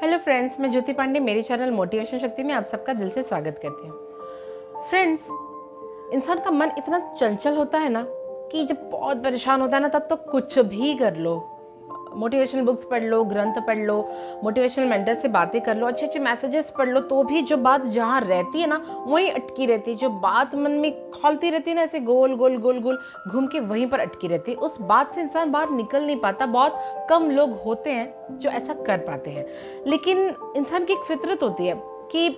Hello friends, मैं ज्योति पांडे मेरे channel motivation शक्ति में आप सबका दिल से स्वागत करती हूँ। फ्रेंड्स, इंसान का मन इतना चंचल होता है ना कि जब बहुत परेशान होता है ना तब तो कुछ भी कर लो, मोटिवेशनल बुक्स पढ़ लो, ग्रंथ पढ़ लो, मोटिवेशनल मेंटर से बातें कर लो, अच्छे अच्छे मैसेजेस पढ़ लो, तो भी जो बात जहाँ रहती है ना वहीं अटकी रहती है। जो बात मन में खौलती रहती है ना, ऐसे गोल गोल गोल गोल घूम के वहीं पर अटकी रहती है। उस बात से इंसान बाहर निकल नहीं पाता। बहुत कम लोग होते हैं जो ऐसा कर पाते हैं। लेकिन इंसान की एक फितरत होती है कि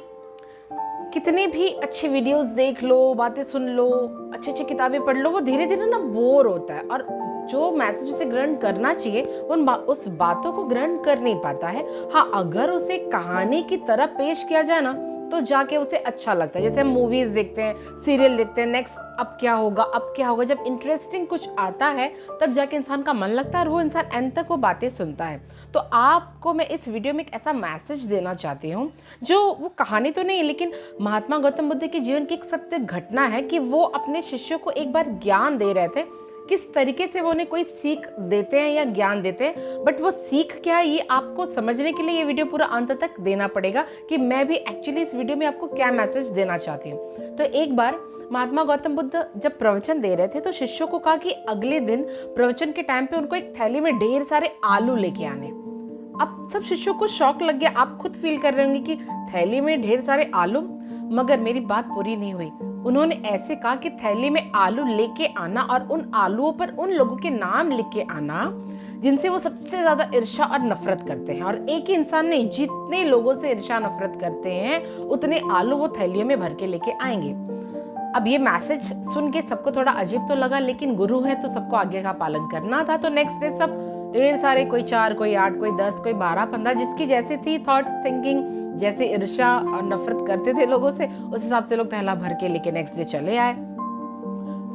कितने भी अच्छे वीडियोस देख लो, बातें सुन लो, अच्छी अच्छी किताबें पढ़ लो, वो धीरे धीरे ना बोर होता है और जो मैसेज उसे ग्रहण करना चाहिए उस बातों को ग्रहण कर नहीं पाता है। हाँ, अगर उसे कहानी की तरह पेश किया जाए ना तो जाके उसे अच्छा लगता है। जैसे हम मूवीज देखते हैं, सीरियल देखते हैं, नेक्स्ट अब क्या होगा, अब क्या होगा, जब इंटरेस्टिंग कुछ आता है तब जाके इंसान का मन लगता है और वो इंसान एंड तक वो बातें सुनता है। तो आपको मैं इस वीडियो में एक ऐसा मैसेज देना चाहती हूँ जो वो कहानी तो नहीं है, लेकिन महात्मा गौतम बुद्ध के जीवन की एक सत्य घटना है कि वो अपने शिष्यों को एक बार ज्ञान दे रहे थे। किस तरीके से वो उन्हें कोई सीख देते हैं या ज्ञान देते हैं, बट वो सीख क्या है ये आपको समझने के लिए ये वीडियो पूरा अंत तक देना पड़ेगा कि मैं भी एक्चुअली इस वीडियो में आपको क्या मैसेज देना चाहती हूँ। तो एक बार महात्मा गौतम बुद्ध जब प्रवचन दे रहे थे तो शिष्यों को कहा कि अगले दिन प्रवचन के टाइम पे उनको एक थैली में ढेर सारे आलू लेके आने। अब सब शिष्यों को शौक लग गया। आप खुद फील कर रहे होंगे कि थैली में ढेर सारे आलू, मगर मेरी बात पूरी नहीं हुई। उन्होंने ऐसे कहा कि थैली में आलू लेके आना और उन आलूओं पर उन लोगों के नाम लिख के आना जिनसे वो सबसे ज्यादा ईर्ष्या और नफरत करते हैं। और एक ही इंसान नहीं, जितने लोगों से ईर्ष्या नफरत करते हैं उतने आलू वो थैलियों में भर के लेके आएंगे। अब ये मैसेज सुन के सबको थोड़ा अजीब तो लगा, लेकिन गुरु है तो सबको आगे का पालन करना था। तो नेक्स्ट डे सब ढेर सारे, कोई 4, कोई 8, कोई 10, कोई 12, 15, जिसकी जैसी थी थॉट थिंकिंग, जैसे ईर्ष्या और नफरत करते थे लोगों से, उस हिसाब से लोग थैला भर के लेके नेक्स्ट डे चले आए।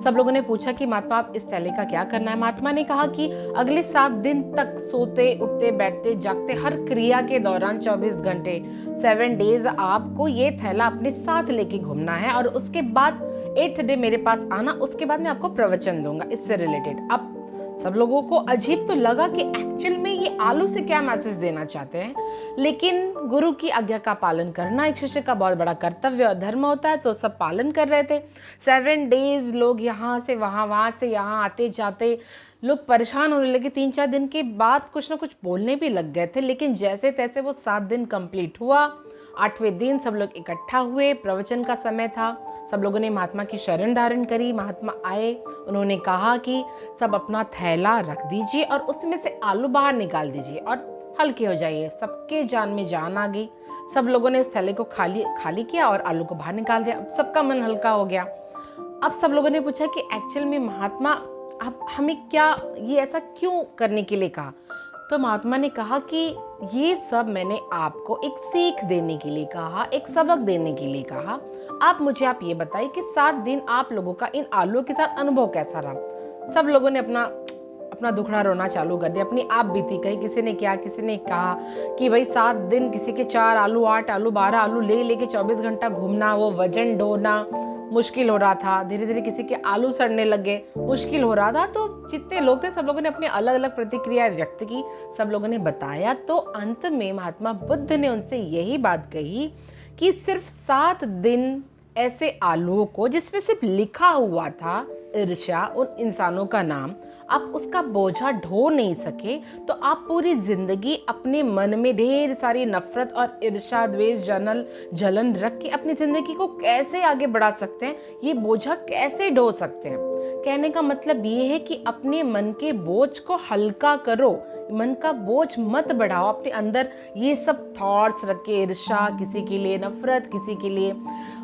सब लोगों ने पूछा कि महात्मा आप इस थैले का क्या करना है। महात्मा ने कहा कि अगले 7 दिन तक सोते उठते बैठते जागते हर क्रिया के दौरान 24 घंटे 7 डेज आपको ये थैला अपने साथ लेके घूमना है और उसके बाद 8th डे मेरे पास आना। उसके बाद मैं आपको प्रवचन दूंगा इससे रिलेटेड। अब सब लोगों को अजीब तो लगा कि एक्चुअल में ये आलू से क्या मैसेज देना चाहते हैं, लेकिन गुरु की आज्ञा का पालन करना एक शिष्य का बहुत बड़ा कर्तव्य और धर्म होता है, तो सब पालन कर रहे थे। 7 डेज लोग यहाँ से वहाँ, वहाँ से यहाँ आते जाते, लोग परेशान होने लगे। 3-4 दिन के बाद कुछ ना कुछ बोलने भी लग गए थे, लेकिन जैसे तैसे वो 7 दिन कंप्लीट हुआ। 8वें दिन सब लोग इकट्ठा हुए, प्रवचन का समय था। सब लोगों ने महात्मा की शरण धारण करी। महात्मा आए, उन्होंने कहा कि सब अपना थैला रख दीजिए और उसमें से आलू बाहर निकाल दीजिए और हल्के हो जाइए। सबके जान में जान आ गई। सब लोगों ने उस थैले को खाली किया और आलू को बाहर निकाल दिया। अब सबका मन हल्का हो गया। अब सब लोगों ने पूछा कि एक्चुअल में महात्मा आप हमें क्या, ये ऐसा क्यों करने के लिए कहा। तो महात्मा ने कहा कि ये सब मैंने आपको एक सीख देने के लिए कहा, एक सबक देने के लिए कहा। आप ये बताइए कि 7 दिन आप लोगों का इन आलूओं के साथ अनुभव कैसा रहा। सब लोगों ने अपना दुखड़ा रोना चालू कर दिया, अपनी आप बीती कही। किसी ने क्या, किसी ने कहा कि भाई 7 दिन किसी के 4 आलू, 8 आलू, 12 आलू ले लेके 24 घंटा घूमना, वो वजन ढोना मुश्किल हो रहा था। धीरे धीरे किसी के आलू सड़ने लगे, मुश्किल हो रहा था। तो जितने लोग थे सब लोगों ने अपनी अलग अलग प्रतिक्रिया व्यक्त की, सब लोगों ने बताया। तो अंत में महात्मा बुद्ध ने उनसे यही बात कही कि सिर्फ 7 दिन ऐसे आलूओं को जिसमें सिर्फ लिखा हुआ था ईर्ष्या, उन इंसानों का नाम, आप उसका बोझा ढो नहीं सके तो आप पूरी जिंदगी अपने मन में ढेर सारी नफरत और ईर्ष्या, द्वेष, जलन रख के अपनी जिंदगी को कैसे आगे बढ़ा सकते हैं, ये बोझा कैसे ढो सकते हैं। कहने का मतलब ये है कि अपने मन के बोझ को हल्का करो, मन का बोझ मत बढ़ाओ। अपने अंदर ये सब थॉट्स रख के, ईर्ष्या, किसी के लिए नफरत, किसी के लिए।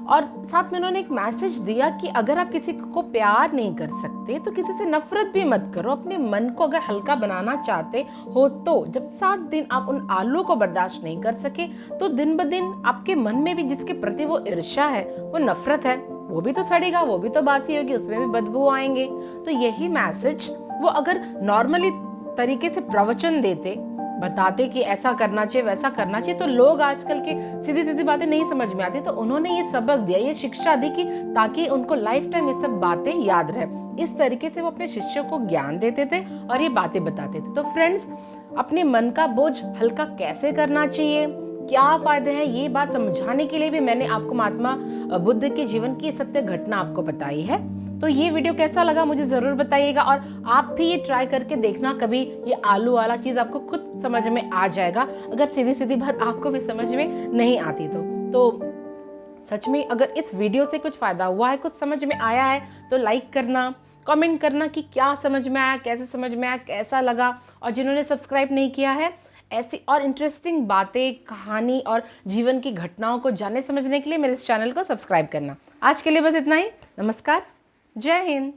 और साथ में उन्होंने एक मैसेज दिया कि अगर आप किसी को प्यार नहीं कर सकते तो किसी से नफरत भी मत करो। अपने मन को अगर हल्का बनाना चाहते हो तो जब 7 दिन आप उन आलू को बर्दाश्त नहीं कर सके तो दिन ब दिन आपके मन में भी जिसके प्रति वो ईर्ष्या है, वो नफरत है, वो भी तो सड़ेगा, वो भी तो बासी होगी, उसमें भी बदबू आएंगे। तो यही मैसेज वो अगर नॉर्मली तरीके से प्रवचन देते, बताते कि ऐसा करना चाहिए वैसा करना चाहिए, तो लोग आजकल के सीधी सीधी बातें नहीं समझ में आती। तो उन्होंने ये सबक दिया, ये शिक्षा दी कि ताकि उनको लाइफ टाइम ये सब बातें याद रहे। इस तरीके से वो अपने शिष्यों को ज्ञान देते थे और ये बातें बताते थे। तो फ्रेंड्स, अपने मन का बोझ हल्का कैसे करना चाहिए, क्या फायदे हैं, ये बात समझाने के लिए भी मैंने आपको महात्मा बुद्ध के जीवन की सत्य घटना आपको बताई है। तो ये वीडियो कैसा लगा मुझे जरूर बताइएगा, और आप भी ये ट्राई करके देखना कभी। ये आलू वाला चीज आपको खुद समझ में आ जाएगा, अगर सीधी सीधी बात आपको भी समझ में नहीं आती तो सच में अगर इस वीडियो से कुछ फायदा हुआ है, कुछ समझ में आया है, तो लाइक करना, कमेंट करना कि क्या समझ में आया, कैसे समझ में आया, कैसा लगा। और जिन्होंने सब्सक्राइब नहीं किया है, ऐसी और इंटरेस्टिंग बातें, कहानी और जीवन की घटनाओं को जानने समझने के लिए मेरे इस चैनल को सब्सक्राइब करना। आज के लिए बस इतना ही। नमस्कार, जय हिंद।